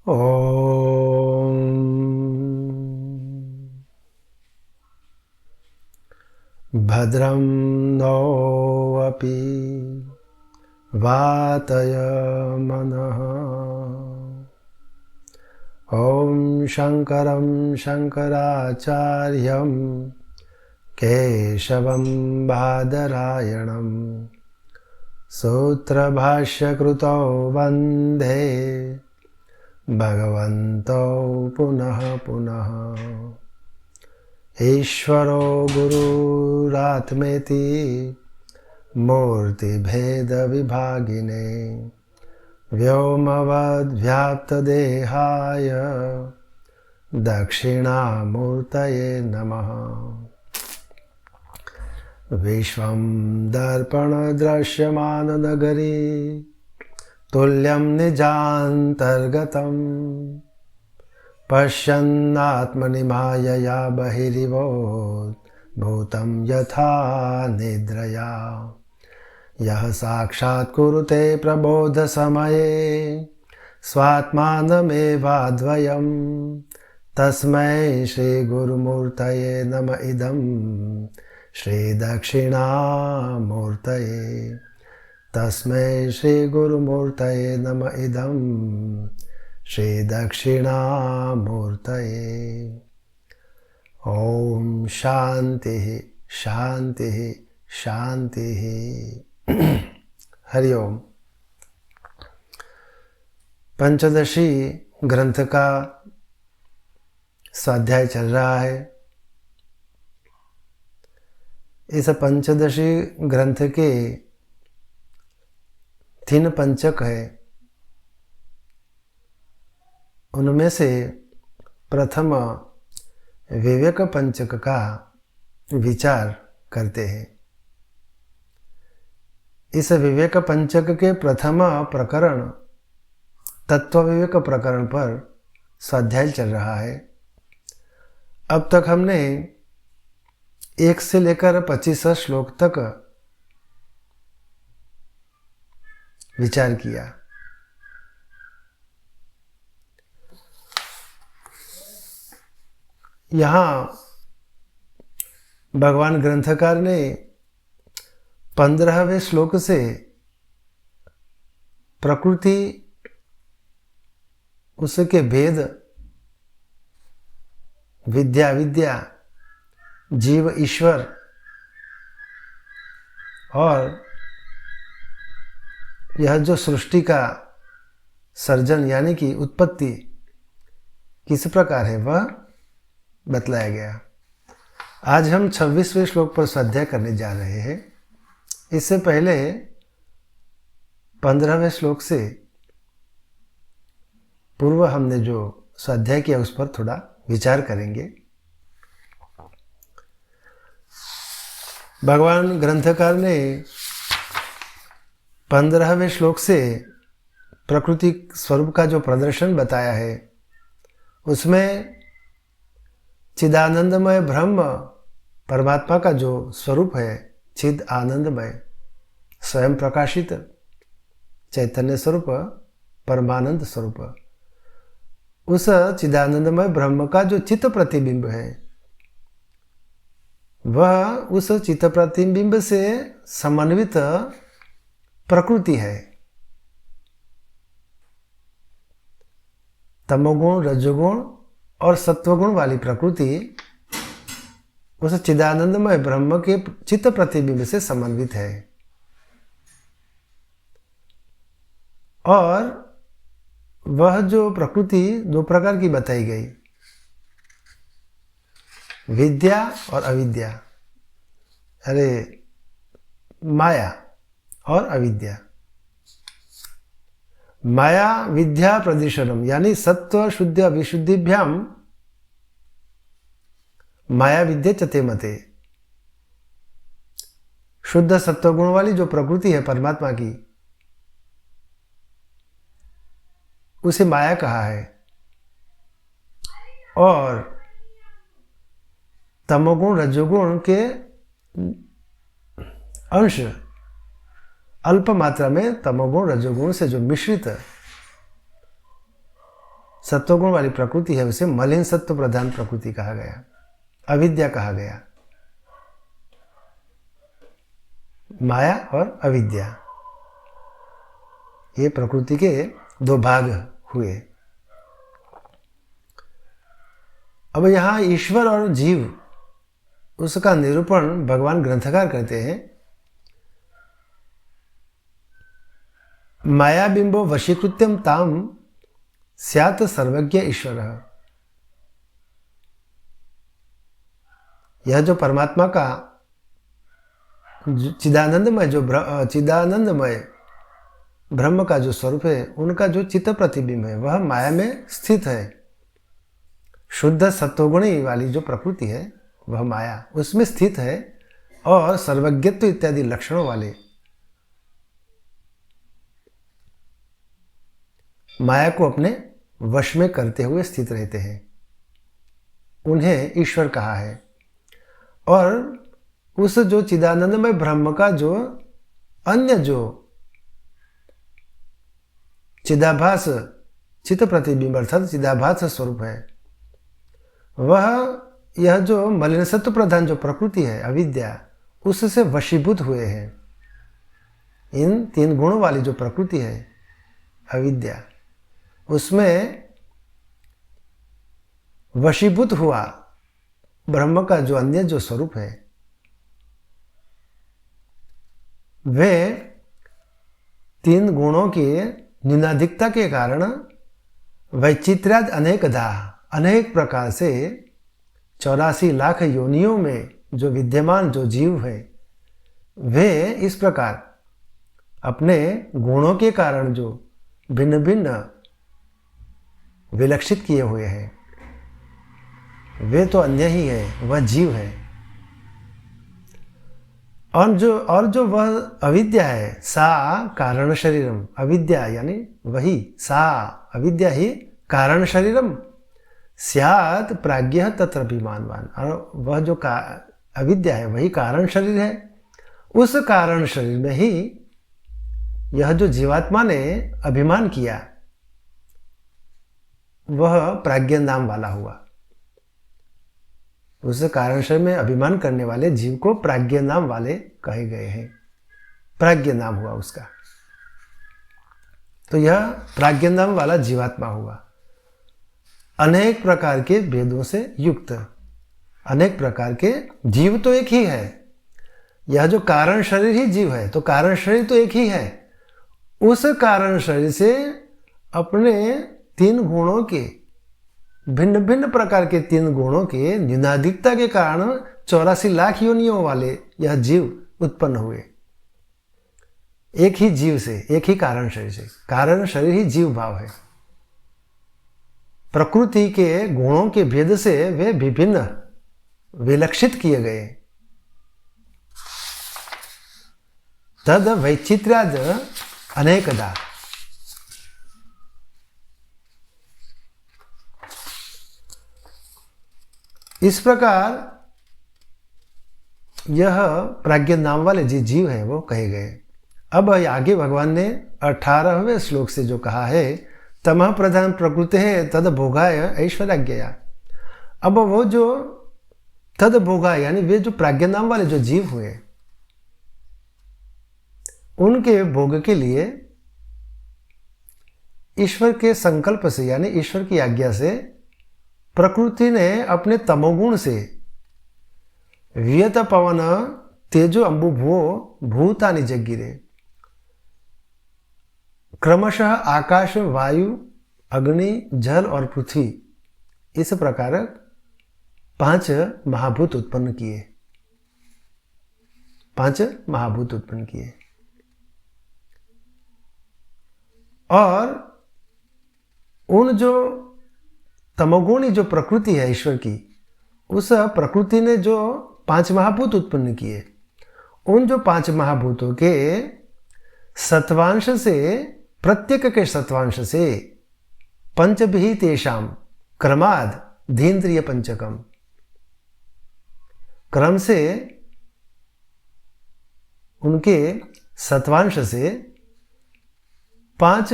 ॐ भद्रं नोऽपि वातयमनः। ॐ शङ्करं शङ्कराचार्यं केशवं बादरायणं सूत्रभाष्यकृतौ वन्दे भगवन्तौ पुनः पुनः। ईश्वरो गुरुरात्मेति मूर्तिभेदविभागिने व्योमवद्व्याप्तदेहाय दक्षिणामूर्तये नमः। विश्वं दर्पणदृश्यमाननगरी तुल्यं निजान्तर्गतं पश्यन्नात्मनि मायया बहिरिवोद्भूतं यथा निद्रया। यः साक्षात् कुरुते प्रबोधसमये स्वात्मानमेवाद्वयं तस्मै श्रीगुरुमूर्तये नम इदं श्रीदक्षिणामूर्तये। तस्मै श्रीगुरुमूर्तये नम इदं श्रीदक्षिणामूर्तये। ॐ शान्तिः शान्तिः शान्तिः। हरि ओम। पंचदशी ग्रंथ का स्वाध्याय चल रहा है। इस पंचदशी ग्रंथ के 3 पंचक है। उनमें से प्रथम विवेक पंचक का विचार करते हैं। इस विवेक पंचक के प्रथम प्रकरण तत्व विवेक प्रकरण पर स्वाध्याय चल रहा है। अब तक हमने 1 से लेकर 25 श्लोक तक विचार किया। यहाँ भगवान ग्रंथकार ने 15वें श्लोक से प्रकृति, उसके भेद, विद्या विद्या, जीव ईश्वर और यह जो सृष्टि का सर्जन यानी कि उत्पत्ति किस प्रकार है वह बतलाया गया। आज हम 26वें श्लोक पर स्वाध्याय करने जा रहे हैं। इससे पहले 15वें श्लोक से पूर्व हमने जो स्वाध्याय किया उस पर थोड़ा विचार करेंगे। भगवान ग्रंथकार ने 15वें श्लोक से प्रकृति स्वरूप का जो प्रदर्शन बताया है उसमें चिदानंदमय ब्रह्म परमात्मा का जो स्वरूप है, चिद आनंदमय स्वयं प्रकाशित चैतन्य स्वरूप, परमानंद स्वरूप, उस चिदानंदमय ब्रह्म का जो चित्त प्रतिबिंब है वह उस चित्त प्रतिबिंब से समन्वित प्रकृति है। तमोगुण, रजोगुण और सत्वगुण वाली प्रकृति उस चिदानंदमय ब्रह्म के चित्त प्रतिबिंब से समन्वित है। और वह जो प्रकृति 2 प्रकार की बताई गई, विद्या और अविद्या, अरे माया और अविद्या। माया विद्या प्रदिशनम यानी सत्व शुद्ध विशुद्धिभ्याम माया विद्या चते मते। शुद्ध सत्वगुण वाली जो प्रकृति है परमात्मा की उसे माया कहा है। और तमोगुण रजोगुण के अंश अल्प मात्रा में तमोगुण रजोगुण से जो मिश्रित सत्वगुण वाली प्रकृति है उसे मलिन सत्व प्रधान प्रकृति कहा गया, अविद्या कहा गया। माया और अविद्या ये प्रकृति के दो भाग हुए। अब यहाँ ईश्वर और जीव उसका निरूपण भगवान ग्रंथकार करते हैं। मायाबिंबो वशीकृत्यम ताम स्यात् सर्वज्ञ ईश्वर। यह जो परमात्मा का चिदानंदमय चिदानंदमय ब्रह्म का जो स्वरूप है, उनका जो चित्त प्रतिबिंब है वह माया में स्थित है। शुद्ध सत्वगुणी वाली जो प्रकृति है वह माया उसमें स्थित है और सर्वज्ञत्व इत्यादि लक्षणों वाले माया को अपने वश में करते हुए स्थित रहते हैं, उन्हें ईश्वर कहा है। और उस जो चिदानंदमय ब्रह्म का जो अन्य जो चिदाभास चित्त प्रतिबिंब अर्थात चिदाभास स्वरूप है, वह यह जो मलिन सत्व प्रधान जो प्रकृति है अविद्या, उससे वशीभूत हुए हैं। इन तीन गुणों वाली जो प्रकृति है अविद्या, उसमें वशीभूत हुआ ब्रह्म का जो अन्य जो स्वरूप है, वे तीन गुणों के न्यूनाधिकता के कारण वैचित्र्याद अनेकधा अनेक प्रकार से 84 लाख योनियों में जो विद्यमान जो जीव है, वे इस प्रकार अपने गुणों के कारण जो भिन्न भिन्न विलक्षित किए हुए हैं, वे तो अन्य ही है, वह जीव है। और जो वह अविद्या है, सा कारण शरीरम, अविद्या यानी वही सा अविद्या ही कारण शरीरम स्यात् प्राज्ञः तत्र अभिमानवान। और वह जो अविद्या है वही कारण शरीर है। उस कारण शरीर में ही यह जो जीवात्मा ने अभिमान किया वह प्राज्ञ नाम वाला हुआ। उस कारण शरीर में अभिमान करने वाले जीव को प्राज्ञ नाम वाले कहे गए हैं, प्राज्ञ नाम हुआ उसका। तो यह प्राज्ञ नाम वाला जीवात्मा हुआ, अनेक प्रकार के भेदों से युक्त। अनेक प्रकार के जीव तो एक ही है, यह जो कारण शरीर ही जीव है, तो कारण शरीर तो एक ही है। उस कारण शरीर से अपने तीन गुणों के भिन्न भिन्न प्रकार के तीन गुणों के न्यूनाधिकता के कारण 84 लाख योनियों वाले यह जीव उत्पन्न हुए। एक ही जीव से, एक ही कारण शरीर से, कारण शरीर ही जीव भाव है। प्रकृति के गुणों के भेद से वे विभिन्न विलक्षित किए गए। तद वैचित्र्याद अनेकदा। इस प्रकार यह प्राज्ञ नाम वाले जी जीव हैं वो कहे गए। अब आगे भगवान ने 18वें श्लोक से जो कहा है, तमः प्रधान प्रकृति है तद भोगाय ऐश्वर्याज्ञया। अब वो जो तद भोगाय यानी वे जो प्राज्ञ नाम वाले जो जीव हुए, उनके भोग के लिए ईश्वर के संकल्प से यानी ईश्वर की आज्ञा से प्रकृति ने अपने तमोगुण से वियत पवन तेजो अंबुभुवो भूतानि जगिरे, क्रमशः आकाश वायु अग्नि जल और पृथ्वी इस प्रकार 5 महाभूत उत्पन्न किए। 5 महाभूत उत्पन्न किए और उन जो तमोगुणी जो प्रकृति है ईश्वर की, उस प्रकृति ने जो 5 महाभूत उत्पन्न किए, उन जो 5 महाभूतों के सत्वांश से, प्रत्येक के सत्वांश से पंचभिः तेषाम क्रमाद धीन्द्रिय पंचकम, क्रम से उनके सत्वांश से 5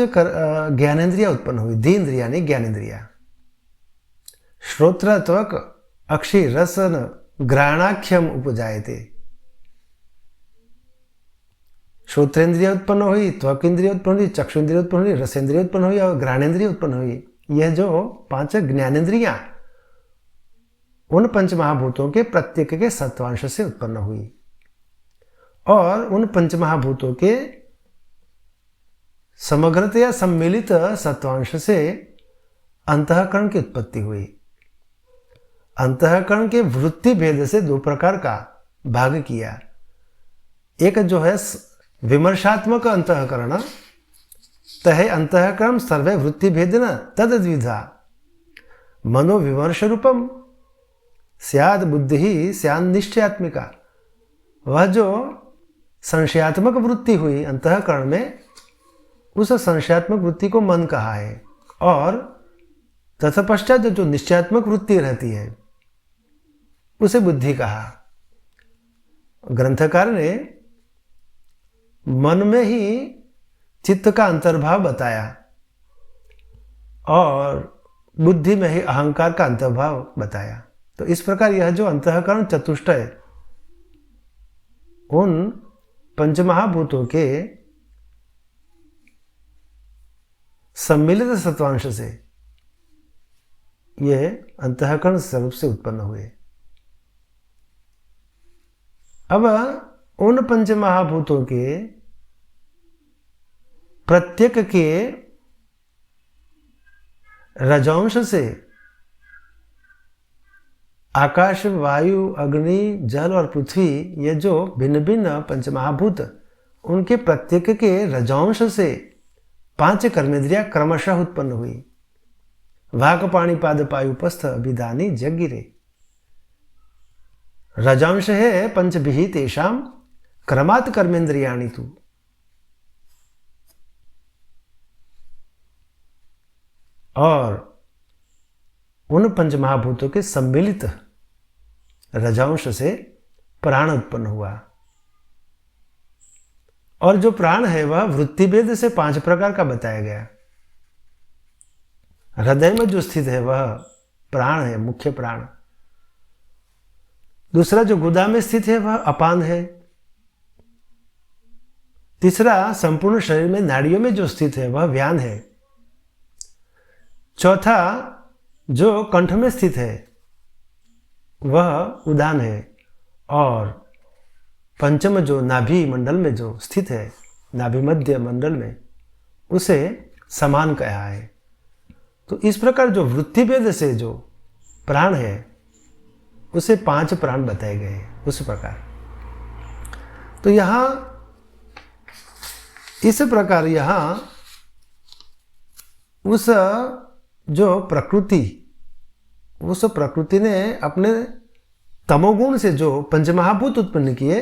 ज्ञानेन्द्रिया उत्पन्न हुई। धी इंद्रिया यानी ज्ञानेन्द्रिया। श्रोत्र त्वक अक्षि रसन घ्राणाख्यम उपजायते। श्रोत्रेंद्रिय उत्पन्न हुई, त्वक इंद्रिय उत्पन्न हुई, चक्षुन्द्रिय उत्पन्न हुई, रसेंद्रिय उत्पन्न हुई और घ्राणेन्द्रिय उत्पन्न हुई। यह जो 5 ज्ञानेन्द्रियां उन पंचमहाभूतों के प्रत्येक के सत्वांश से उत्पन्न हुई और उन पंचमहाभूतों के समग्रतया सम्मिलित सत्वांश से अंतःकरण की उत्पत्ति हुई। अंतःकरण के वृत्ति भेद से 2 प्रकार का भाग किया। एक जो है विमर्शात्मक अंतःकरण, तहे अंतःकरण सर्वे वृत्ति भेदन तद्विधा मनोविमर्श रूपम स्याद बुद्धि ही स्याद निश्चयात्मिका। वह जो संशयात्मक वृत्ति हुई अंतःकरण में, उस संशयात्मक वृत्ति को मन कहा है और तत्पश्चात जो निश्चयात्मक वृत्ति रहती है उसे बुद्धि कहा। ग्रंथकार ने मन में ही चित्त का अंतर्भाव बताया और बुद्धि में ही अहंकार का अंतर्भाव बताया। तो इस प्रकार यह जो अंतःकरण चतुष्टय उन पंचमहाभूतों के सम्मिलित सत्वांश से ये अंतःकरण स्वरूप से उत्पन्न हुए। अब उन पंचमहाभूतों के प्रत्येक के रजौंश से आकाश, वायु, अग्नि, जल और पृथ्वी, ये जो भिन्न भिन्न पंचमहाभूत, उनके प्रत्येक के रजौंश से 5 कर्मेंद्रियां क्रमशः उत्पन्न हुई। वाक पाणी पाद पायुपस्थ अभिधानी जगिरे। रजौंश है पंचभिः तेषां क्रमात् कर्मेंद्रियाणि तु। और उन पंचमहाभूतों के सम्मिलित रजौंश से प्राण उत्पन्न हुआ। और जो प्राण है वह वृत्ति भेद से 5 प्रकार का बताया गया। हृदय में जो स्थित है वह प्राण है, मुख्य प्राण। दूसरा जो गुदा में स्थित है वह अपान है। तीसरा संपूर्ण शरीर में नाड़ियों में जो स्थित है वह व्यान है। चौथा जो कंठ में स्थित है वह उदान है। और पंचम जो नाभि मंडल में जो स्थित है, नाभि मध्य मंडल में, उसे समान कहा है। तो इस प्रकार जो वृत्ति भेद से जो प्राण है उसे 5 प्राण बताए गए हैं उस प्रकार। तो यहां इस प्रकार यहां उस जो प्रकृति, उस प्रकृति ने अपने तमोगुण से जो पंचमहाभूत उत्पन्न किए,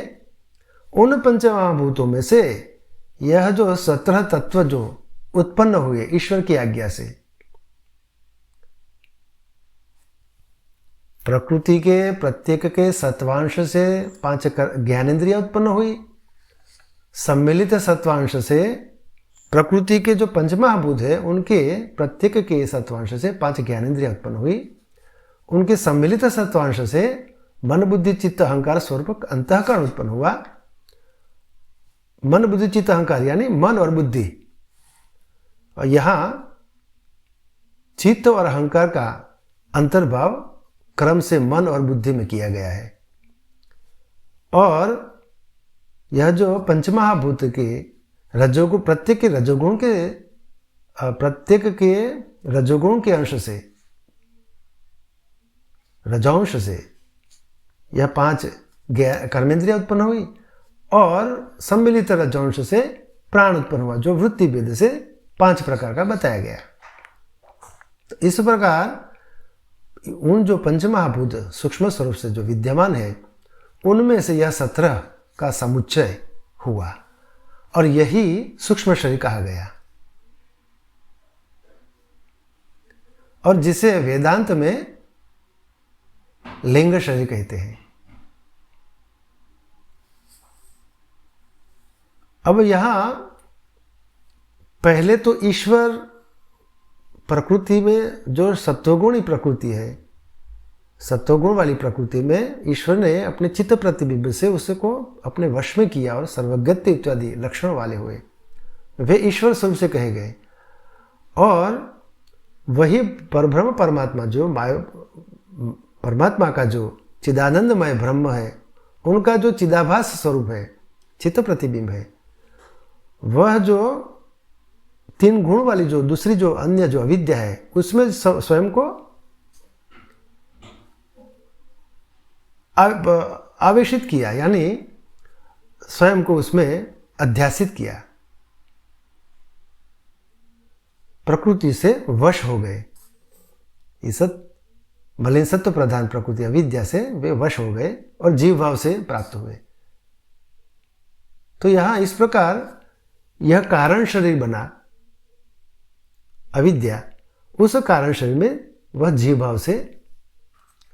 उन पंचमहाभूतों में से यह जो 17 तत्व जो उत्पन्न हुए ईश्वर की आज्ञा से, प्रकृति के प्रत्येक के सत्वांश से 5 ज्ञानेन्द्रियां उत्पन्न हुई। सम्मिलित सत्वांश से प्रकृति के जो पंचमहाभूत है उनके प्रत्येक के सत्वांश से 5 ज्ञानेन्द्रियां उत्पन्न हुई। उनके सम्मिलित सत्वांश से मन बुद्धि चित्त अहंकार स्वरूप अंतःकरण उत्पन्न हुआ। मन बुद्धि चित्त अहंकार यानी मन और बुद्धि। और यहां चित्त और अहंकार का अंतर्भाव क्रम से मन और बुद्धि में किया गया है। और यह जो पंचमहाभूत के रजोगुण, प्रत्येक के रजोगुण के अंश से, रजौंश से यह 5 कर्मेंद्रियां उत्पन्न हुई और सम्मिलित रजौंश से प्राण उत्पन्न हुआ, जो वृत्ति भेद से 5 प्रकार का बताया गया। तो इस प्रकार उन जो पंचमहाभूत सूक्ष्म स्वरूप से जो विद्यमान है उनमें से यह 17 का समुच्चय हुआ और यही सूक्ष्म शरीर कहा गया। और जिसे वेदांत में लिंग शरीर कहते हैं। अब यहां पहले तो ईश्वर प्रकृति में जो सत्वगुणी प्रकृति है, सत्वगुण वाली प्रकृति में ईश्वर ने अपने चित्त प्रतिबिंब से उसको अपने वश में किया और सर्वज्ञत्व इत्यादि लक्षण वाले हुए, वे ईश्वर स्वरूप से कहे गए। और वही परब्रह्म परमात्मा जो परमात्मा का जो चिदानंदमय ब्रह्म है, उनका जो चिदाभास स्वरूप है, चित्त प्रतिबिंब है, वह जो तीन गुण वाली जो दूसरी जो अन्य जो अविद्या है, उसमें स्वयं को आवेशित किया, यानी स्वयं को उसमें अध्यासित किया, प्रकृति से वश हो गए। इस मलिन सत्व प्रधान प्रकृति अविद्या से वे वश हो गए और जीव भाव से प्राप्त हुए। तो यहां इस प्रकार यह कारण शरीर बना अविद्या, उस कारण शरीर में वह जीव भाव से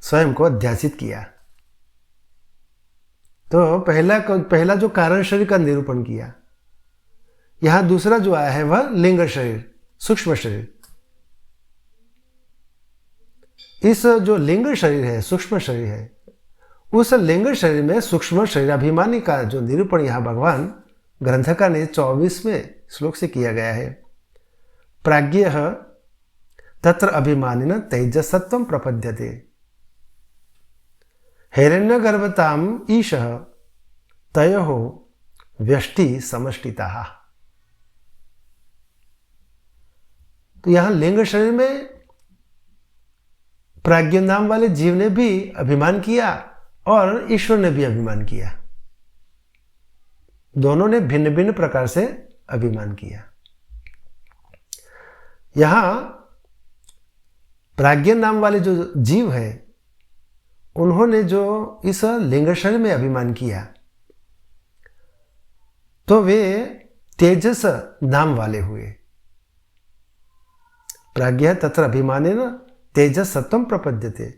स्वयं को अध्यासित किया। तो पहला जो कारण शरीर का निरूपण किया, यहां दूसरा जो आया है वह लिंग शरीर, सूक्ष्म शरीर। इस जो लिंग शरीर है, सूक्ष्म शरीर है, उस लिंग शरीर में सूक्ष्म शरीराभिमानी का जो निरूपण यहां भगवान ग्रंथकार ने 24वें श्लोक से किया गया है। प्राज्ञः तत्र अभिमानिन तेजसत्वं प्रपद्यते हिरण्यगर्भताम ईशः तयोः व्यष्टि समष्टितः। तो यहां लिंग शरीर में प्राज्ञ नाम वाले जीव ने भी अभिमान किया और ईश्वर ने भी अभिमान किया। दोनों ने भिन्न भिन्न प्रकार से अभिमान किया। यहां प्राज्ञ नाम वाले जो जीव है, उन्होंने जो इस लिंग शरीर में अभिमान किया, तो वे तेजस नाम वाले हुए। प्राज्ञ तत्र अभिमानेन तेजस सत्वम प्रपद्यते।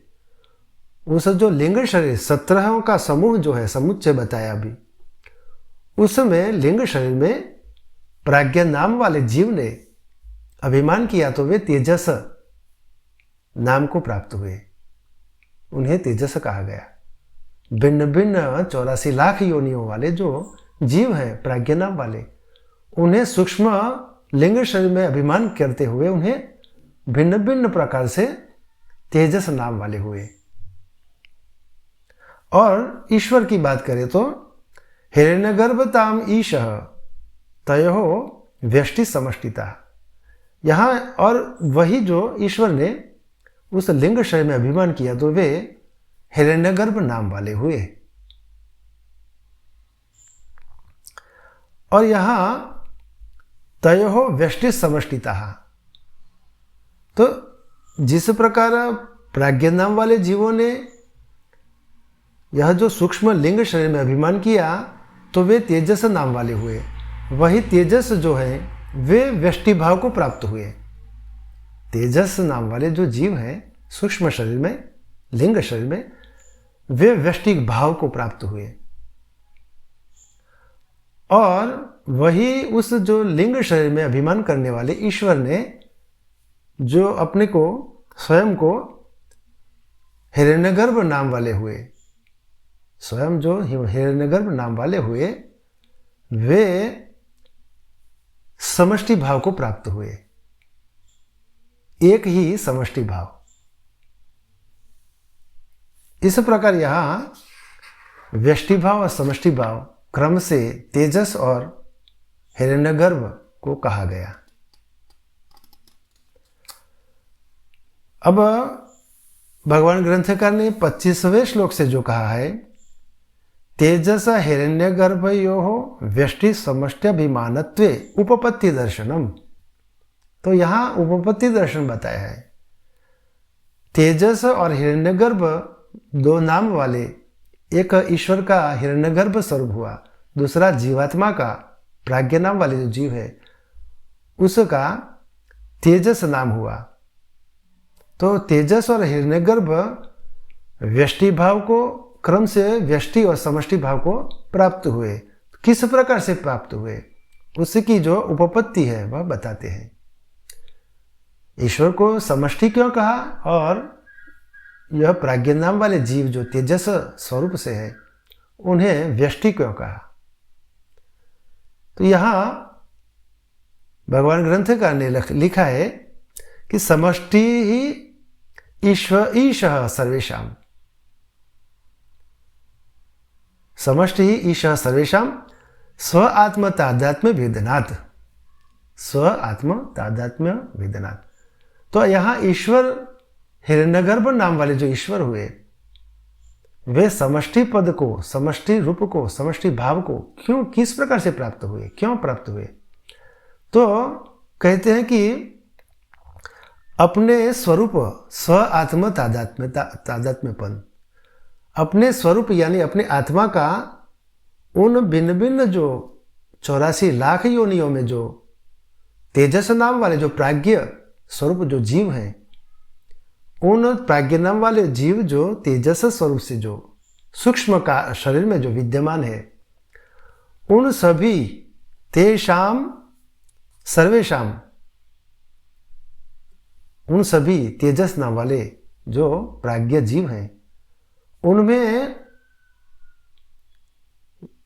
उस जो लिंग शरीर 17 का समूह जो है, समुच्चय बताया अभी, उसमें लिंग शरीर में प्राज्ञ नाम वाले जीव ने अभिमान किया, तो वे तेजस नाम को प्राप्त हुए, उन्हें तेजस कहा गया। भिन्न भिन्न 84 लाख योनियों वाले जो जीव हैं प्राज्ञ नाम वाले, उन्हें सूक्ष्म लिंग शरीर में अभिमान करते हुए उन्हें भिन्न भिन्न प्रकार से तेजस नाम वाले हुए। और ईश्वर की बात करें तो हिरण्यगर्भताम ईशः तयोः व्यष्टि समष्टिता। यहाँ और वही जो ईश्वर ने उस लिंग शरीर में अभिमान किया, तो वे हिरण्यगर्भ नाम वाले हुए। और यहाँ तयोः व्यष्टि समष्टिता। तो जिस प्रकार प्राज्ञ नाम वाले जीवों ने यह जो सूक्ष्म लिंग शरीर में अभिमान किया, तो वे तेजस नाम वाले हुए। वही तेजस जो है वे व्यष्टि भाव को प्राप्त हुए। तेजस नाम वाले जो जीव हैं सूक्ष्म शरीर में, लिंग शरीर में, वे व्यष्टि भाव को प्राप्त हुए। और वही उस जो लिंग शरीर में अभिमान करने वाले ईश्वर ने जो अपने को स्वयं को हिरण्यगर्भ नाम वाले हुए, स्वयं जो हिरण्यगर्भ नाम वाले हुए, वे समष्टि भाव को प्राप्त हुए। एक ही समष्टि भाव। इस प्रकार यहां व्यष्टि भाव और समष्टि भाव क्रम से तेजस और हिरण्यगर्भ को कहा गया। अब भगवान ग्रंथकार ने 25वें श्लोक से जो कहा है, तेजस हिरण्यगर्भयोः व्यष्टि समष्ट्यभिमानत्वे उपपत्ति दर्शनम। तो यहां उपपत्ति दर्शन बताया है। तेजस और हिरण्यगर्भ दो नाम वाले, एक ईश्वर का हिरण्यगर्भ स्वरूप हुआ, दूसरा जीवात्मा का प्राज्ञ नाम वाले जो जीव है उसका तेजस नाम हुआ। तो तेजस और हिरण्यगर्भ व्यष्टि भाव को क्रम से व्यष्टि और समष्टि भाव को प्राप्त हुए। किस प्रकार से प्राप्त हुए? उसकी जो उपपत्ति है वह बताते हैं। ईश्वर को समष्टि क्यों कहा और यह प्राज्ञ नाम वाले जीव जो तेजस स्वरूप से है उन्हें व्यष्टि क्यों कहा। तो यहां भगवान ग्रंथकार ने लिखा है कि समष्टि ही ईशः सर्वेषां, समष्टि ही ईशः सर्वेषां स्व आत्म तादात्म्य वेदनात्, स्व आत्म तादात्म्य वेदनात्। तो यहाँ ईश्वर हिरण्यगर्भ नाम वाले जो ईश्वर हुए वे समष्टि पद को, समष्टि रूप को, समष्टि भाव को क्यों, किस प्रकार से प्राप्त हुए, क्यों प्राप्त हुए। तो कहते हैं कि अपने स्वरूप स्व आत्म तादात्म्यपन, अपने स्वरूप यानी अपने आत्मा का उन भिन्न भिन्न जो 84 लाख योनियों में जो तेजस नाम वाले जो प्राज्ञ स्वरूप जो जीव हैं, उन प्राज्ञ नाम वाले जीव जो तेजस स्वरूप से जो सूक्ष्म का शरीर में जो विद्यमान है, उन सभी तेषाम सर्वेषाम, उन सभी तेजस नाम वाले जो प्राज्ञ जीव हैं उनमें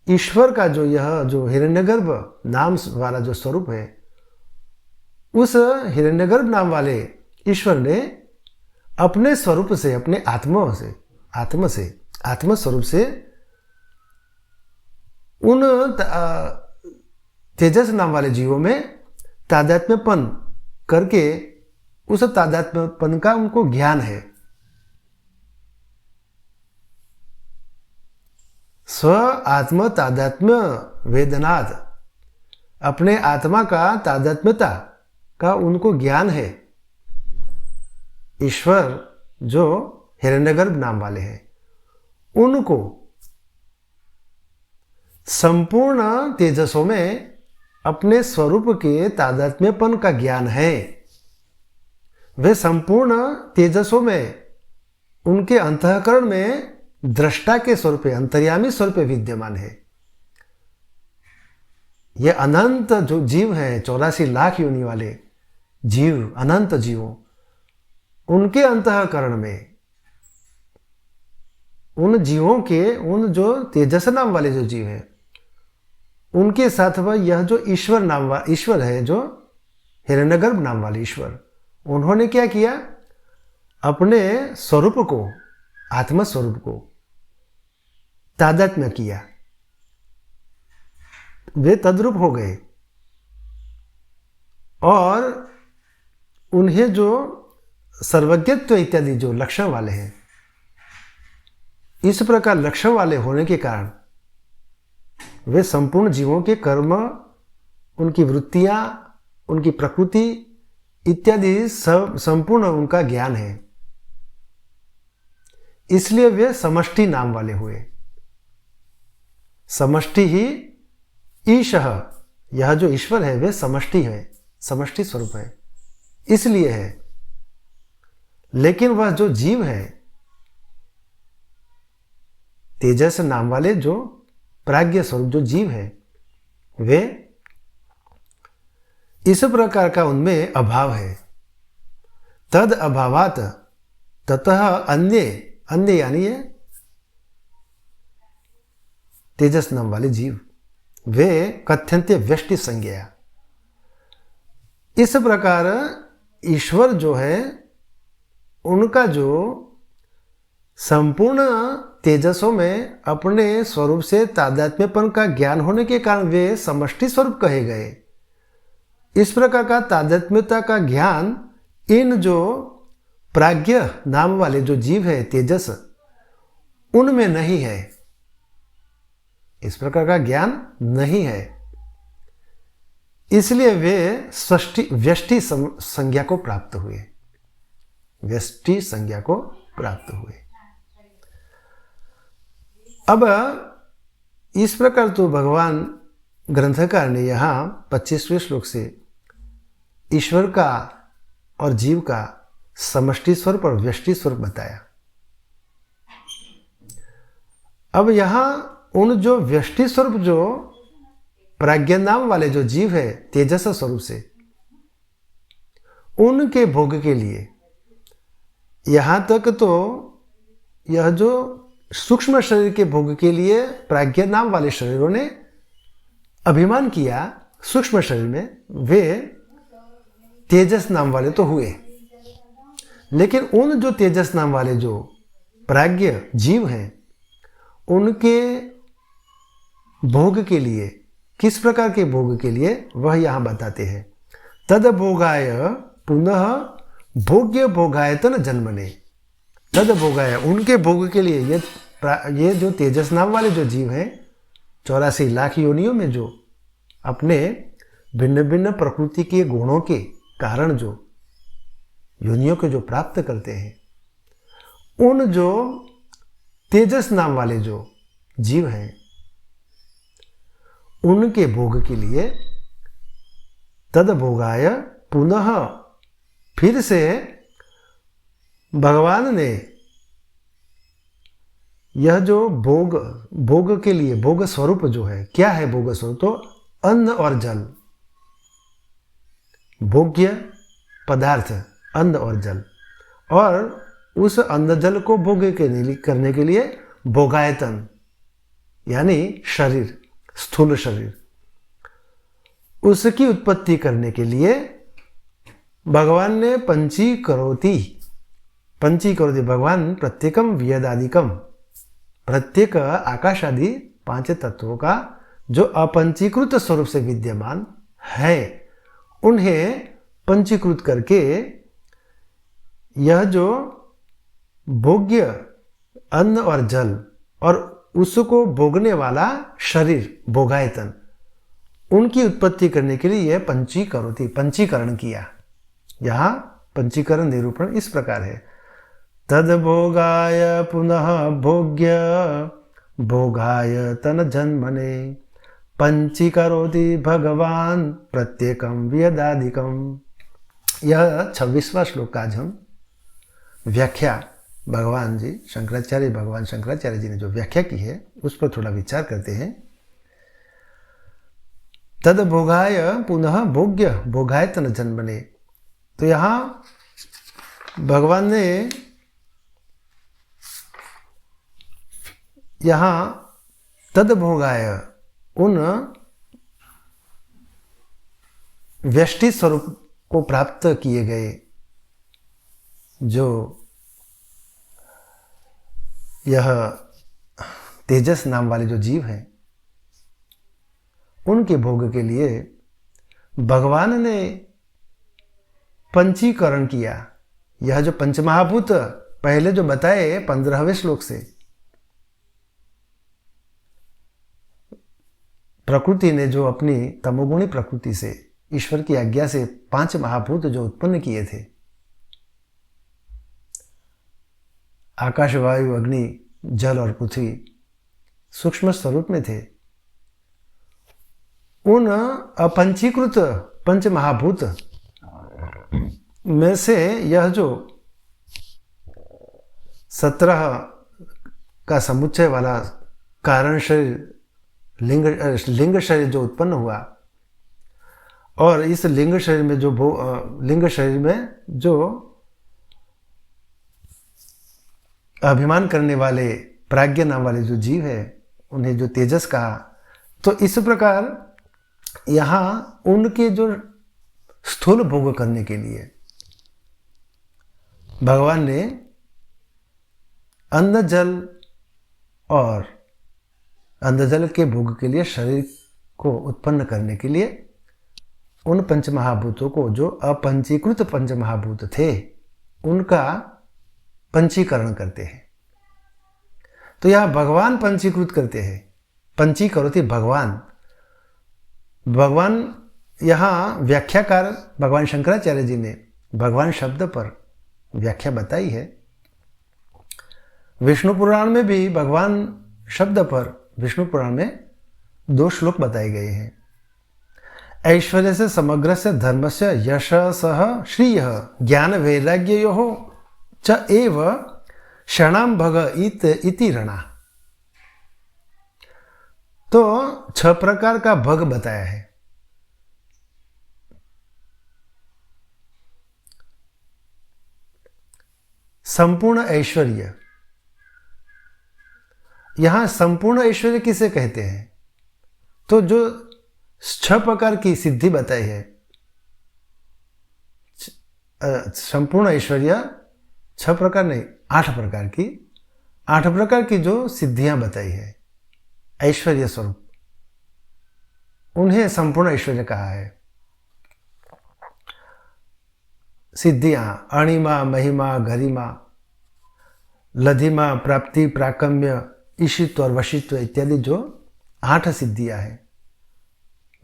ईश्वर का जो यह जो हिरण्यगर्भ नाम वाला जो स्वरूप है, उस हिरण्यगर्भ नाम वाले ईश्वर ने अपने स्वरूप से, अपने आत्म स्वरूप से उन तेजस नाम वाले जीवों में तादात्म्यपन करके उस तादात्म्यपन का उनको ज्ञान है। स्व आत्म तादात्म्य वेदनात्, अपने आत्मा का तादात्म्यता का उनको ज्ञान है। ईश्वर जो हिरण्यगर्भ नाम वाले हैं उनको संपूर्ण तेजसों में अपने स्वरूप के तादात्म्यपन का ज्ञान है। वे संपूर्ण तेजसों में उनके अंतःकरण में दृष्टा के स्वरूप, अंतर्यामी स्वरूप विद्यमान है। ये अनंत जो जीव हैं, 84 लाख योनि वाले जीव, अनंत जीवों, उनके अंतःकरण में उन जीवों के, उन जो तेजस नाम वाले जो जीव हैं उनके साथ वह यह जो ईश्वर है, जो हिरण्यगर्भ नाम वाले ईश्वर, उन्होंने क्या किया, अपने स्वरूप को, आत्म स्वरूप को तादात्म्य किया, वे तद्रूप हो गए और उन्हें जो सर्वज्ञत्व इत्यादि जो लक्षण वाले हैं, इस प्रकार लक्षण वाले होने के कारण वे संपूर्ण जीवों के कर्म, उनकी वृत्तियां, उनकी प्रकृति इत्यादि सब संपूर्ण उनका ज्ञान है। इसलिए वे समष्टि नाम वाले हुए। समष्टि ही ईशः, यह जो ईश्वर है वे समष्टि है, समष्टि स्वरूप है, इसलिए है। लेकिन वह जो जीव है, तेजस नाम वाले जो प्राज्ञ स्वरूप जो जीव है, वे इस प्रकार का उनमें अभाव है। तद अभावात ततः अन्य यानी ये तेजस नाम वाले जीव, वे कथ्यन्ते व्यष्टि संज्ञा। इस प्रकार ईश्वर जो है उनका जो संपूर्ण तेजसों में अपने स्वरूप से तादात्म्यपन का ज्ञान होने के कारण वे समष्टि स्वरूप कहे गए। इस प्रकार का तादात्म्यता का ज्ञान इन जो प्राज्ञ नाम वाले जो जीव है तेजस, उनमें नहीं है। इस प्रकार का ज्ञान नहीं है, इसलिए वे व्यष्टि संज्ञा को प्राप्त हुए, व्यष्टि संज्ञा को प्राप्त हुए। अब इस प्रकार तो भगवान ग्रंथकार ने यहाँ 25वें श्लोक से ईश्वर का और जीव का समष्टि स्वरूप और व्यष्टि स्वरूप बताया। अब यहाँ उन जो व्यष्टि स्वरूप जो प्राज्ञ नाम वाले जो जीव है तेजस स्वरूप से, उनके भोग के लिए, यहाँ तक तो यह जो सूक्ष्म शरीर के भोग के लिए प्राज्ञ नाम वाले शरीरों ने अभिमान किया सूक्ष्म शरीर में, वे तेजस नाम वाले तो हुए, लेकिन उन जो तेजस नाम वाले जो प्राज्ञ जीव हैं, उनके भोग के लिए, किस प्रकार के भोग के लिए, वह यहाँ बताते हैं। तद भोगाय पुनः भोग्य भोगायतन जन्मने। तद भोगाय, उनके भोग के लिए ये जो तेजस नाम वाले जो जीव हैं 84 लाख योनियों में जो अपने भिन्न भिन्न प्रकृति के गुणों के कारण जो योनियों को जो प्राप्त करते हैं, उन जो तेजस नाम वाले जो जीव हैं, उनके भोग के लिए तद भोगाय पुनः, फिर से भगवान ने यह जो भोग के लिए, भोग स्वरूप जो है, क्या है भोग स्वरूप? तो अन्न और जल, भोग्य पदार्थ अन्न और जल, और उस अन्न जल को भोग करने के लिए भोगायतन यानी शरीर, स्थूल शरीर, उसकी उत्पत्ति करने के लिए भगवान ने पंचीकरोति भगवान प्रत्येकम व्यदादिकम, प्रत्येक आकाश आदि 5 तत्वों का जो अपंचीकृत स्वरूप से विद्यमान है, उन्हें पंचीकृत करके यह जो भोग्य अन्न और जल और उसको भोगने वाला शरीर भोगायतन, उनकी उत्पत्ति करने के लिए यह पंचीकरण किया। यहाँ पंचीकरण निरूपण इस प्रकार है। तद भोगाय पुनः भोग्य भोगाय तन जन्मने पंचीकरोति भगवान प्रत्येकम व्यदादिकम। यह 26वां श्लोक का आज हम व्याख्या भगवान शंकराचार्य जी ने जो व्याख्या की है उस पर थोड़ा विचार करते हैं। तद भोगाय पुनः भोग्य भोगाय तन जन्मने, तो यहाँ भगवान ने यहाँ तद भोगाय उन व्यष्टि स्वरूप को प्राप्त किए गए जो यह तेजस नाम वाले जो जीव हैं, उनके भोग के लिए भगवान ने पंचीकरण किया। यह जो पंचमहाभूत पहले जो बताए 15वें श्लोक से, प्रकृति ने जो अपनी तमोगुणी प्रकृति से ईश्वर की आज्ञा से 5 महाभूत जो उत्पन्न किए थे, आकाश वायु अग्नि जल और पृथ्वी सूक्ष्म स्वरूप में थे, उन अपंचीकृत 5 महाभूत में से यह जो 17 का समुच्चय वाला कारण शरीर लिंग शरीर जो उत्पन्न हुआ, और इस लिंग शरीर में जो लिंग शरीर में जो अभिमान करने वाले प्राज्ञ नाम वाले जो जीव है, उन्हें जो तेजस कहा, तो इस प्रकार यहाँ उनके जो स्थूल भोग करने के लिए भगवान ने अन्न जल और अन्न जल के भोग के लिए शरीर को उत्पन्न करने के लिए उन पंचमहाभूतों को, जो अपंचीकृत पंचमहाभूत थे, उनका पंचीकरण करते हैं। तो यह भगवान पंचीकृत करते हैं, पंचीकरोति भगवान यहाँ व्याख्याकार भगवान शंकराचार्य जी ने भगवान शब्द पर व्याख्या बताई है। विष्णु पुराण में भी भगवान शब्द पर विष्णु पुराण में 2 श्लोक बताए गए हैं। ऐश्वर्य से समग्र से धर्म से यश सह श्रीय ज्ञान वैराग्यो च एव क्षणाम भग इति रणा। तो 6 प्रकार का भग बताया है। संपूर्ण ऐश्वर्य, यहां संपूर्ण ऐश्वर्य किसे कहते हैं? तो जो 6 प्रकार की सिद्धि बताई है, संपूर्ण ऐश्वर्य 6 प्रकार नहीं, 8 प्रकार की, 8 प्रकार की जो सिद्धियां बताई है ऐश्वर्य स्वरूप, उन्हें संपूर्ण ऐश्वर्य कहा है। सिद्धियां अणिमा, महिमा, गरिमा, लधिमा, प्राप्ति, प्राकम्य, ईशित्व और वशित्व इत्यादि जो 8 सिद्धियां हैं,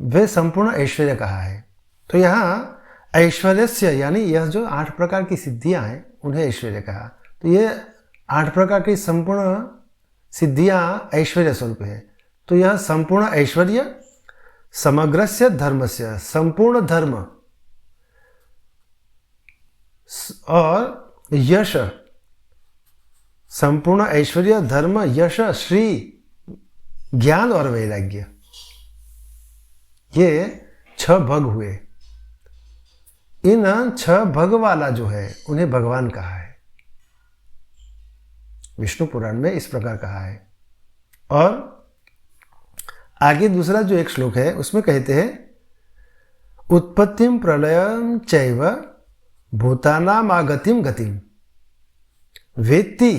वे संपूर्ण ऐश्वर्य कहा है। तो यहाँ ऐश्वर्यस्य यानी यह जो 8 प्रकार की सिद्धियां हैं उन्हें ऐश्वर्य कहा। तो ये 8 प्रकार की संपूर्ण सिद्धियां ऐश्वर्य स्वरूप है। तो यह संपूर्ण ऐश्वर्य समग्रस्य धर्मस्य, संपूर्ण धर्म और यश, संपूर्ण ऐश्वर्य, धर्म, यश, श्री, ज्ञान और वैराग्य, ये 6 भग हुए। इन 6 भग वाला जो है उन्हें भगवान कहा है। विष्णु पुराण में इस प्रकार कहा है। और आगे दूसरा जो एक श्लोक है उसमें कहते हैं उत्पत्तिम प्रलयम चैव भूतानाम आगतिम गतिम वेत्ति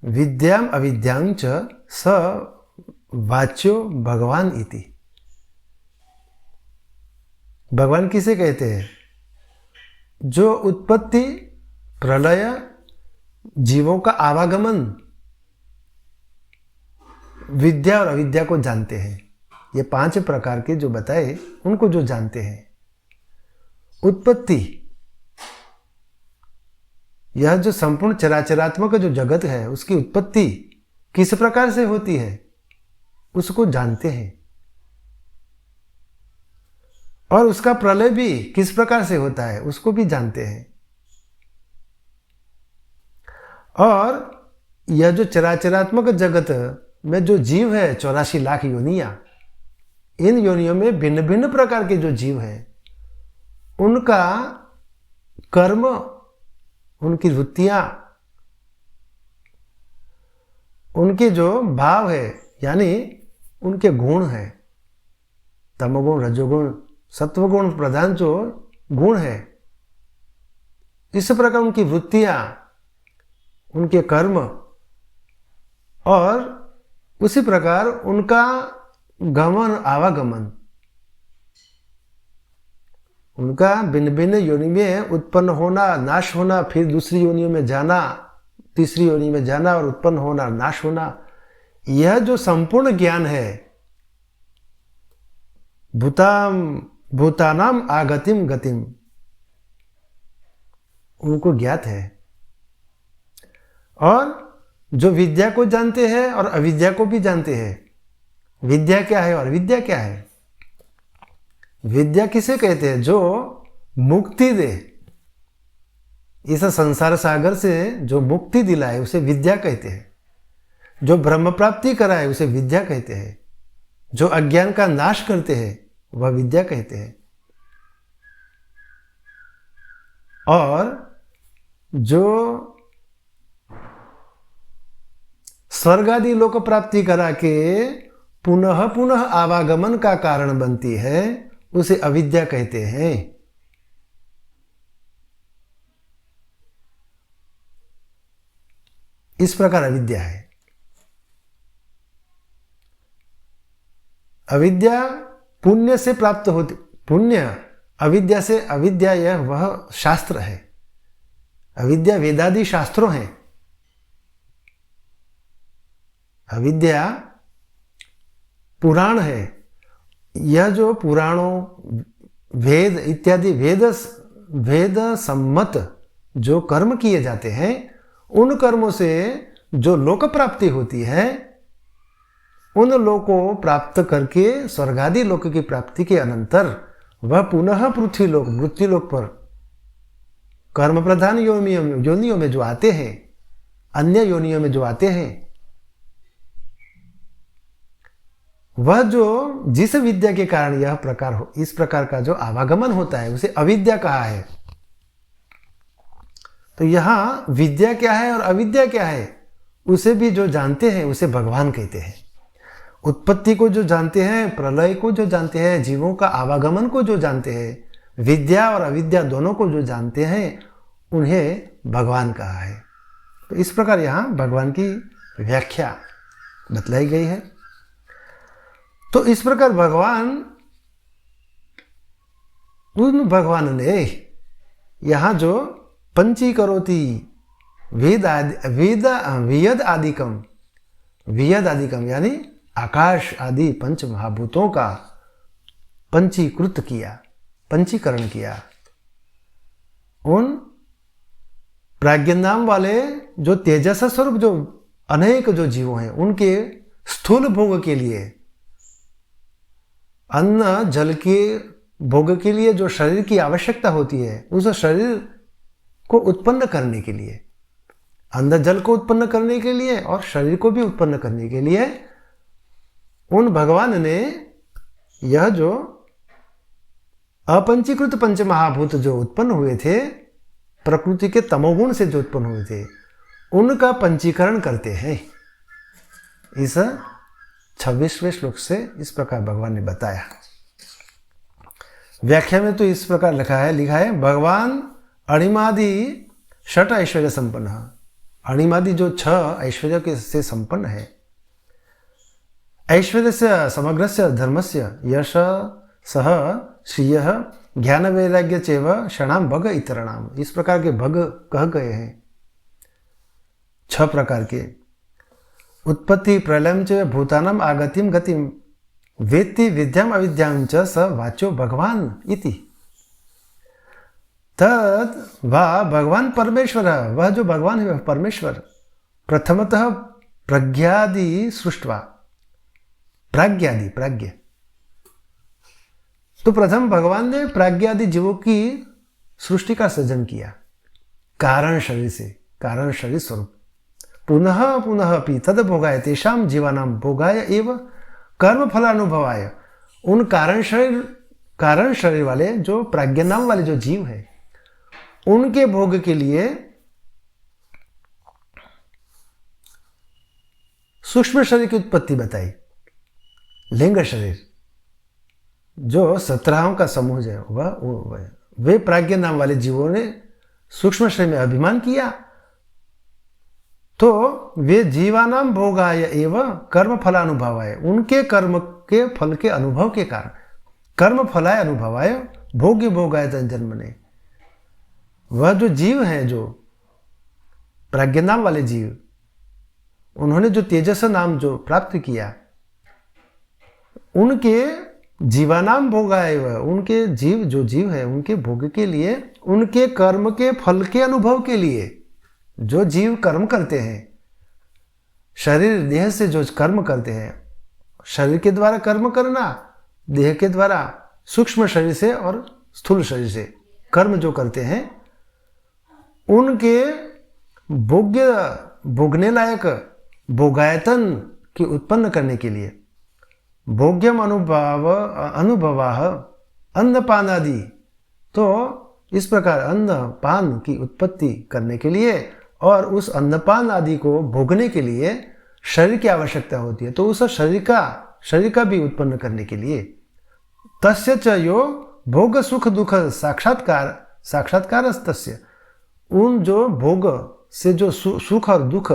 विद्याम अविद्यां च स वाच्यो भगवान इति। भगवान किसे कहते हैं? जो उत्पत्ति, प्रलय, जीवों का आवागमन, विद्या और अविद्या को जानते हैं। ये 5 प्रकार के जो बताए उनको जो जानते हैं। उत्पत्ति, यह जो संपूर्ण चराचरात्मक जो जगत है उसकी उत्पत्ति किस प्रकार से होती है उसको जानते हैं। और उसका प्रलय भी किस प्रकार से होता है उसको भी जानते हैं। और यह जो चराचरात्मक जगत में जो जीव है 84 लाख योनियां, इन योनियों में भिन्न भिन्न प्रकार के जो जीव हैं उनका कर्म, उनकी वृत्तियां, उनके जो भाव है यानी उनके गुण हैं, तमोगुण, रजोगुण, सत्वगुण प्रधान जो गुण है, इस प्रकार उनकी वृत्तियां, उनके कर्म और उसी प्रकार उनका गमन आवागमन, उनका भिन्न भिन्न योनि में उत्पन्न होना, नाश होना, फिर दूसरी योनियों में जाना, तीसरी योनि में जाना और उत्पन्न होना, नाश होना, यह जो संपूर्ण ज्ञान है भूतानाम आगतिम गतिम, उनको ज्ञात है। और जो विद्या को जानते हैं और अविद्या को भी जानते हैं। विद्या क्या है और अविद्या क्या है? विद्या किसे कहते हैं? जो मुक्ति दे, इस संसार सागर से जो मुक्ति दिलाए उसे विद्या कहते हैं। जो ब्रह्म प्राप्ति कराए उसे विद्या कहते हैं। जो अज्ञान का नाश करते हैं वह विद्या कहते हैं। और जो स्वर्ग आदि लोक प्राप्ति करा के पुनः पुनः आवागमन का कारण बनती है उसे अविद्या कहते हैं। इस प्रकार अविद्या है। अविद्या पुण्य से प्राप्त होती, पुण्य अविद्या से, अविद्या यह वह शास्त्र है। अविद्या वेदादि शास्त्रों हैं। अविद्या पुराण है। यह जो पुराणों, वेद इत्यादि वेद सम्मत जो कर्म किए जाते हैं, उन कर्मों से जो लोक प्राप्ति होती है, उन लोकों प्राप्त करके स्वर्गादि लोक की प्राप्ति के अनंतर वह पुनः पृथ्वी लोक, मृत्यु लोक पर कर्म प्रधान योनियों में जो आते हैं, अन्य योनियों में जो आते हैं, वह जो जिस विद्या के कारण यह प्रकार हो, इस प्रकार का जो आवागमन होता है उसे अविद्या कहा है। तो यहां विद्या क्या है और अविद्या क्या है उसे भी जो जानते हैं उसे भगवान कहते हैं। उत्पत्ति को जो जानते हैं, प्रलय को जो जानते हैं, जीवों का आवागमन को जो जानते हैं, विद्या और अविद्या दोनों को जो जानते हैं उन्हें भगवान कहा है। तो इस प्रकार यहाँ भगवान की व्याख्या बतलाई गई है। तो इस प्रकार उन भगवान ने यहाँ जो पंचीकरोति वेद आदिकम यानी आकाश आदि पंच महाभूतों का पंचीकृत किया, पंचीकरण किया। उन प्राज्ञ नाम वाले जो तेजस स्वरूप जो अनेक जो जीव हैं उनके स्थूल भोग के लिए, अन्न जल के भोग के लिए जो शरीर की आवश्यकता होती है, उस शरीर को उत्पन्न करने के लिए, अन्न जल को उत्पन्न करने के लिए और शरीर को भी उत्पन्न करने के लिए उन भगवान ने यह जो अपंचीकृत पंच महाभूत जो उत्पन्न हुए थे, प्रकृति के तमोगुण से जो उत्पन्न हुए थे, उनका पंचीकरण करते हैं। इस 26वें श्लोक से इस प्रकार भगवान ने बताया। व्याख्या में तो इस प्रकार लिखा है भगवान अणिमादि षट ऐश्वर्य संपन्न। अणिमादि जो 6 ऐश्वर्य के से संपन्न है। ऐश्वर्य से समग्र से धर्म से यश सह श्रिय ज्ञान वैराग्य चैव षणाम भग इतरणाम, इस प्रकार के भग कह गए हैं। 6 प्रकार के उत्पत्ति प्रलयम च भूतानाम आगतिम गतिम वेत्ति विद्याम अविद्याम च स वाच्यो भगवान इति। तद वह भगवान परमेश्वर, वह जो भगवान है वह परमेश्वर प्रथमतः प्रज्ञादि सृष्टवा, प्राज्ञ। तो प्रथम भगवान ने प्राज्ञादि जीवों की सृष्टि का सृजन किया कारण शरीर से, कारण शरीर स्वरूप। पुनः पुनः अपि तद भोगाय तेषाम जीवानाम भोगाय एव कर्म फलानुभवाय, उन कारण शरीर वाले जो प्राज्ञ नाम वाले जो जीव है उनके भोग के लिए सूक्ष्म शरीर की उत्पत्ति बताई। लिंग शरीर जो 17 का समूह है वह वे प्राज्ञ नाम वाले जीवों ने सूक्ष्म शरीर में अभिमान किया, तो वे जीवानाम भोगाय एवं कर्म फलानुभवाय, उनके कर्म के फल के अनुभव के कारण कर्म फलाय अनुभवाय भोग्य भोगाय जन्म ने, वह जो जीव हैं जो प्राज्ञ नाम वाले जीव, उन्होंने जो तेजस नाम जो प्राप्त किया, उनके जीवानाम भोगाय, उनके जीव जो जीव है उनके भोग के लिए, उनके कर्म के फल के अनुभव के लिए जो जीव कर्म करते हैं, शरीर देह से जो कर्म करते हैं, शरीर के द्वारा कर्म करना, देह के द्वारा सूक्ष्म शरीर से और स्थूल शरीर से कर्म जो करते हैं, उनके भोगने लायक भोगायतन की उत्पन्न करने के लिए भोग्यम अनुभवाह अन्नपान आदि, तो इस प्रकार अन्न पान की उत्पत्ति करने के लिए और उस अन्नपान आदि को भोगने के लिए शरीर की आवश्यकता होती है। तो उस शरीर का भी उत्पन्न करने के लिए तस्य च यो भोग सुख दुख साक्षात्कार तस्य, उन जो भोग से जो सुख और दुख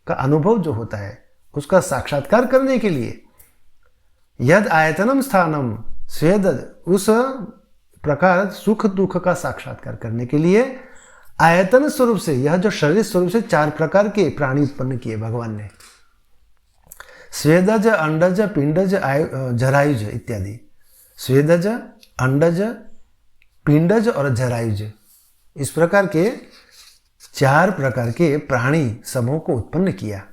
का अनुभव जो होता है उसका साक्षात्कार करने के लिए यद आयतनम स्थानम स्वेद, उस प्रकार सुख दुख का साक्षात्कार करने के लिए आयतन स्वरूप से, यह जो शरीर स्वरूप से 4 प्रकार के प्राणी उत्पन्न किए भगवान ने, स्वेदज अंडज पिंडज जरायुज इत्यादि। स्वेदज अंडज पिंडज और जरायुज, इस प्रकार के 4 प्रकार के प्राणी समूह को उत्पन्न किया।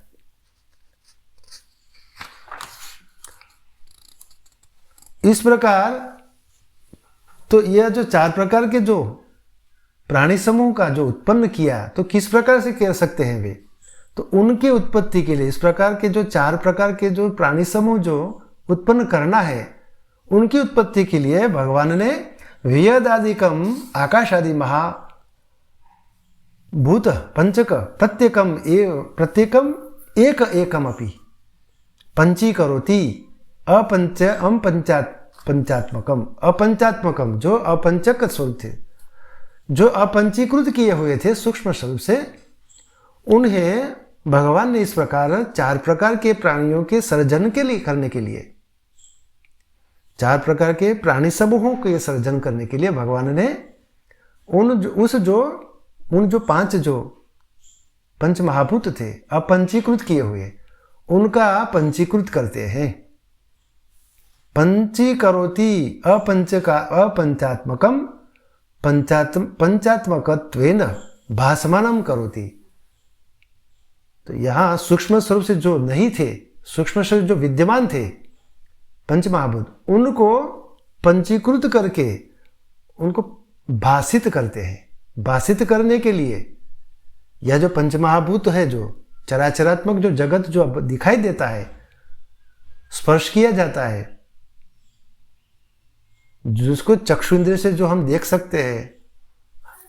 इस प्रकार तो यह जो 4 प्रकार के जो प्राणी समूह का जो उत्पन्न किया, तो किस प्रकार से कह सकते हैं वे, तो उनकी उत्पत्ति के लिए इस प्रकार के जो 4 प्रकार के जो प्राणी समूह जो उत्पन्न करना है, उनकी उत्पत्ति के लिए भगवान ने वियदादिकम आकाश आदि महाभूत पंचक प्रत्येकम एक एकम अपि पंचीकरोति पंचात्मकम अपंचात्मकम, जो अपंचक स्वरूप थे, जो अपंचीकृत किए हुए थे सूक्ष्म स्वरूप से, उन्हें भगवान ने इस प्रकार 4 प्रकार के प्राणियों के सर्जन के लिए करने के लिए 4 प्रकार के प्राणी समूहों के सर्जन करने के लिए भगवान ने उन जो 5 जो पंच महाभूत थे अपंचीकृत किए हुए, उनका पंचीकृत करते हैं। पंचीकरोति अपंचात्मकम पंचात्मकत्वेन भासमानम करोति। तो यहाँ सूक्ष्म स्वरूप से जो नहीं थे, सूक्ष्म स्वरूप जो विद्यमान थे पंच महाभूत, उनको पंचीकृत करके उनको भाषित करते हैं। भाषित करने के लिए यह जो पंच महाभूत है, जो चराचरात्मक जो जगत जो अब दिखाई देता है, स्पर्श किया जाता है, जिसको चक्षु इंद्रिय से जो हम देख सकते हैं,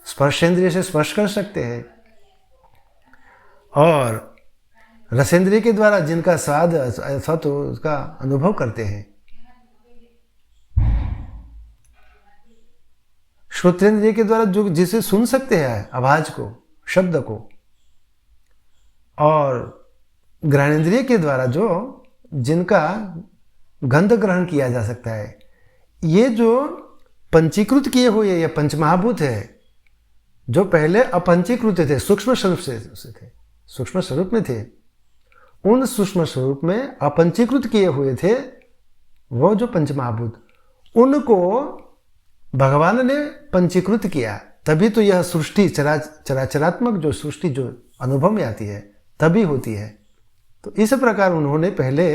स्पर्शेंद्रिय से स्पर्श कर सकते हैं, और रसेंद्रिय के द्वारा जिनका स्वाद ऐसा तो उसका अनुभव करते हैं, श्रोतेंद्रिय के द्वारा जो जिसे सुन सकते हैं आवाज को, शब्द को, और घ्राणेंद्रिय के द्वारा जो जिनका गंध ग्रहण किया जा सकता है, ये जो पंचीकृत किए हुए ये पंचमहाभूत है, जो पहले अपंचीकृत थे, सूक्ष्म स्वरूप से थे, सूक्ष्म स्वरूप में थे, उन सूक्ष्म स्वरूप में अपंचीकृत किए हुए थे वो जो पंचमहाभूत, उनको भगवान ने पंचीकृत किया। तभी तो यह सृष्टि चराचरात्मक जो सृष्टि जो अनुभव में आती है तभी होती है। तो इस प्रकार उन्होंने पहले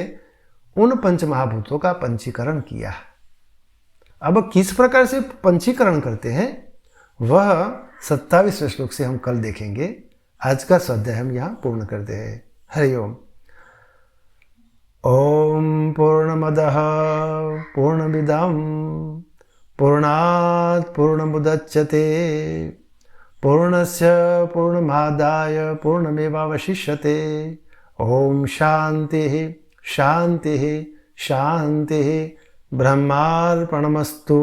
उन पंचमहाभूतों का पंचीकरण किया। अब किस प्रकार से पंचीकरण करते हैं वह 27वें श्लोक से हम कल देखेंगे। आज का स्वाध्याय हम यहाँ पूर्ण करते हैं। हरि ओम। ओम पूर्णमदः पूर्णमिदं पूर्णात् पूर्णमुदच्यते पूर्णस्य पूर्णमादाय पूर्णमेवावशिष्यते। ओम शांतिः शांतिः शांतिः। ब्रह्मार्पणमस्तु।